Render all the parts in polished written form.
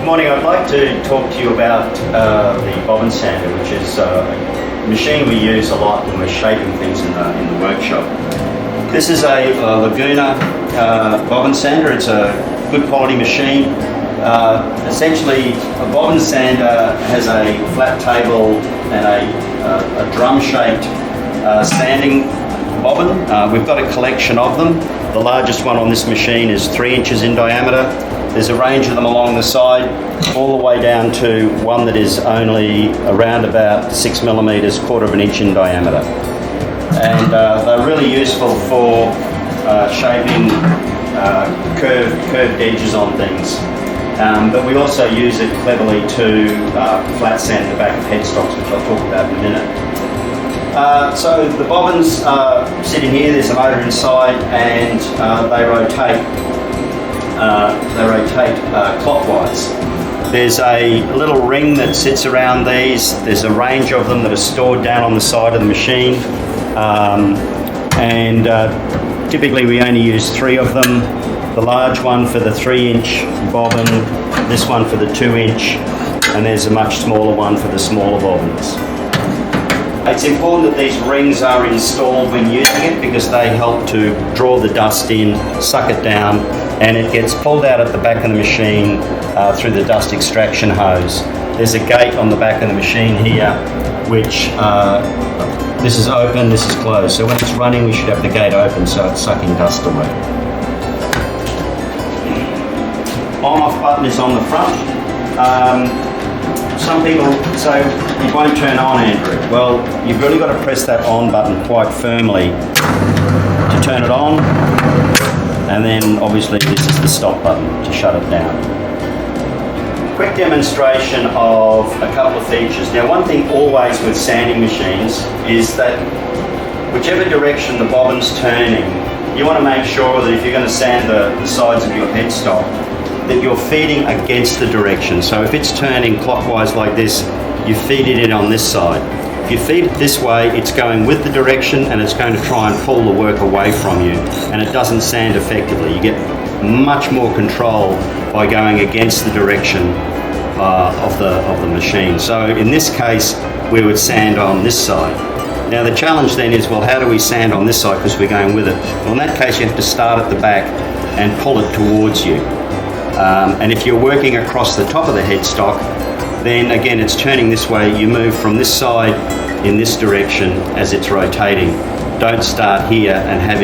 morning. I'd like to talk to you about the bobbin sander, which is a machine we use a lot when we're shaping things in the workshop. This is a Laguna bobbin sander. It's a good quality machine. Essentially, a bobbin sander has a flat table and a drum-shaped sanding bobbin. We've got a collection of them. The largest one on this machine is 3 inches in diameter. There's a range of them along the side, all the way down to one that is only around about 6 millimeters, quarter of an inch in diameter. And they're really useful for shaping curved edges on things. But we also use it cleverly to flat sand the back of headstocks, which I'll talk about in a minute. So the bobbins are sitting here, there's a motor inside, and they rotate clockwise. There's a little ring that sits around these. There's a range of them that are stored down on the side of the machine. Typically we only use 3 of them. The large one for the 3-inch bobbin, this one for the 2-inch, and there's a much smaller one for the smaller bobbins. It's important that these rings are installed when using it because they help to draw the dust in, suck it down, and it gets pulled out at the back of the machine through the dust extraction hose. There's a gate on the back of the machine here, which this is open, this is closed. So when it's running, we should have the gate open so it's sucking dust away. On-off button is on the front. Some people say it won't turn on, Andrew. Well, you've really got to press that on button quite firmly to turn it on, and then obviously this is the stop button to shut it down. Quick demonstration of a couple of features. Now, one thing always with sanding machines is that whichever direction the bobbin's turning, you want to make sure that if you're going to sand the sides of your headstock, that you're feeding against the direction. So if it's turning clockwise like this, you feed it in on this side. If you feed it this way, it's going with the direction and it's going to try and pull the work away from you, and it doesn't sand effectively. You get much more control by going against the direction of the machine. So in this case, we would sand on this side. Now the challenge then is, well, how do we sand on this side because we're going with it? Well, in that case, you have to start at the back and pull it towards you. And if you're working across the top of the headstock, then again it's turning this way. You move from this side in this direction as it's rotating. Don't start here and have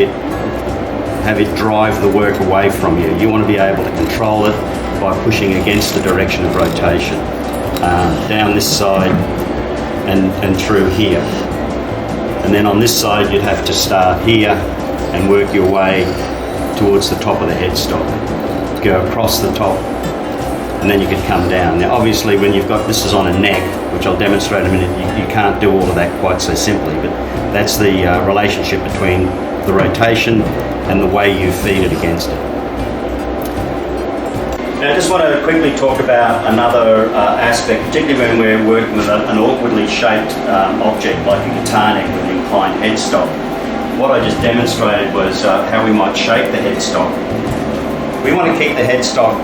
it drive the work away from you. You want to be able to control it by pushing against the direction of rotation, down this side and through here. And then on this side you'd have to start here and work your way towards the top of the headstock. Go across the top, and then you could come down. Now obviously when you've got, this is on a neck, which I'll demonstrate in a minute, you can't do all of that quite so simply, but that's the relationship between the rotation and the way you feed it against it. Now I just want to quickly talk about another aspect, particularly when we're working with an awkwardly shaped object like a guitar neck with an inclined headstock. What I just demonstrated was how we might shape the headstock. We want to keep the headstock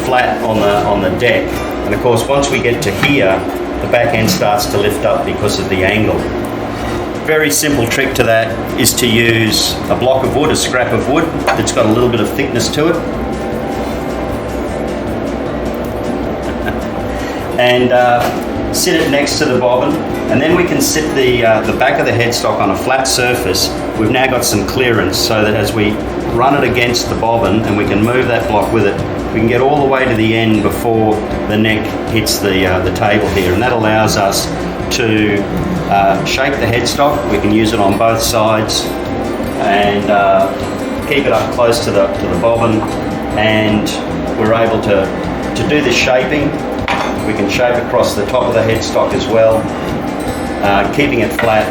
flat on the deck, and of course once we get to here, the back end starts to lift up because of the angle. Very simple trick to that is to use a block of wood, a scrap of wood that's got a little bit of thickness to it, and sit it next to the bobbin, and then we can sit the back of the headstock on a flat surface. We've now got some clearance so that as we run it against the bobbin and we can move that block with it, we can get all the way to the end before the neck hits the table here, and that allows us to shape the headstock. We can use it on both sides and keep it up close to the bobbin, and we're able to do the shaping. We can shape across the top of the headstock as well, keeping it flat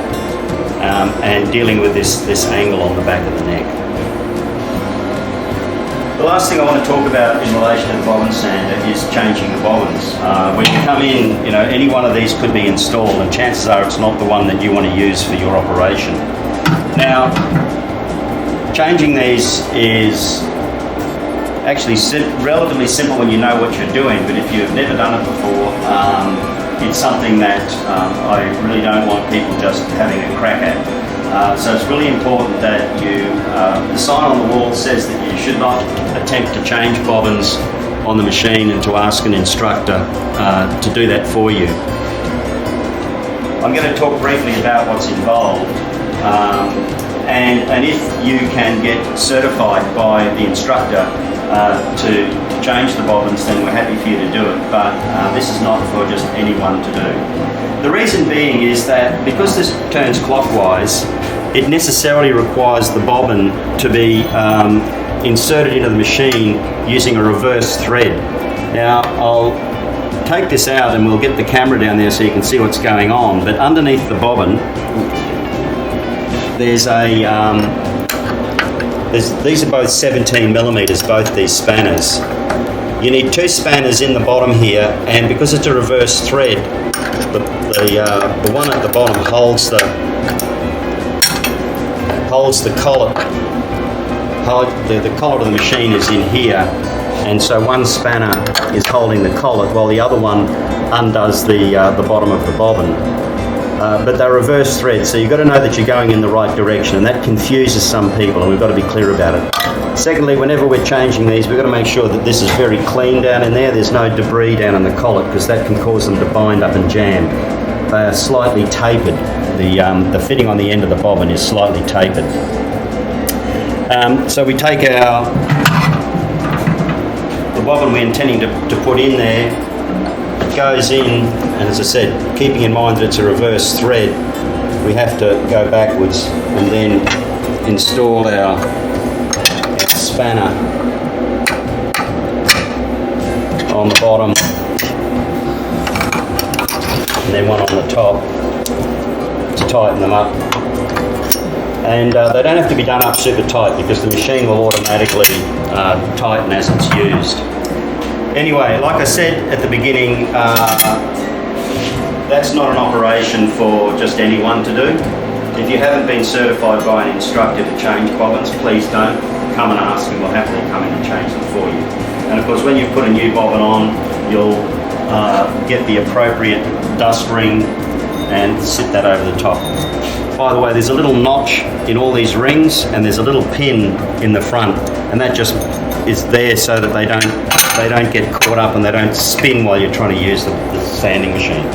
and dealing with this angle on the back of the neck. The last thing I want to talk about in relation to the bobbin sander is changing the bobbins. When you come in, any one of these could be installed, and chances are it's not the one that you want to use for your operation. Now, changing these is actually relatively simple when you know what you're doing, but if you've never done it before, it's something that I really don't want people just having a crack at. So it's really important that the sign on the wall says that you should not attempt to change bobbins on the machine and to ask an instructor to do that for you. I'm going to talk briefly about what's involved, and if you can get certified by the instructor to change the bobbins, then we're happy for you to do it, but this is not for just anyone to do. The reason being is that because this turns clockwise, it necessarily requires the bobbin to be inserted into the machine using a reverse thread. Now I'll take this out and we'll get the camera down there so you can see what's going on, but underneath the bobbin there's these are both 17 millimeters, both these spanners. You need 2 spanners in the bottom here, and because it's a reverse thread, the one at the bottom holds the collet. The collet of the machine is in here, and so one spanner is holding the collet while the other one undoes the bottom of the bobbin. But they're reverse threads, so you've got to know that you're going in the right direction, and that confuses some people, and we've got to be clear about it. Secondly, whenever we're changing these, we've got to make sure that this is very clean down in there. There's no debris down in the collet, because that can cause them to bind up and jam. They are slightly tapered. The fitting on the end of the bobbin is slightly tapered. So we take the bobbin we're intending to put in there. It goes in, and as I said, keeping in mind that it's a reverse thread, we have to go backwards and then install our spanner on the bottom and then one on the top to tighten them up. And they don't have to be done up super tight because the machine will automatically tighten as it's used. Anyway, like I said at the beginning, that's not an operation for just anyone to do. If you haven't been certified by an instructor to change bobbins, please don't come and ask, and we'll happily come in and change them for you. And of course, when you put a new bobbin on, you'll get the appropriate dust ring and sit that over the top. By the way, there's a little notch in all these rings, and there's a little pin in the front, and that just is there so that they don't get caught up and they don't spin while you're trying to use the sanding machine.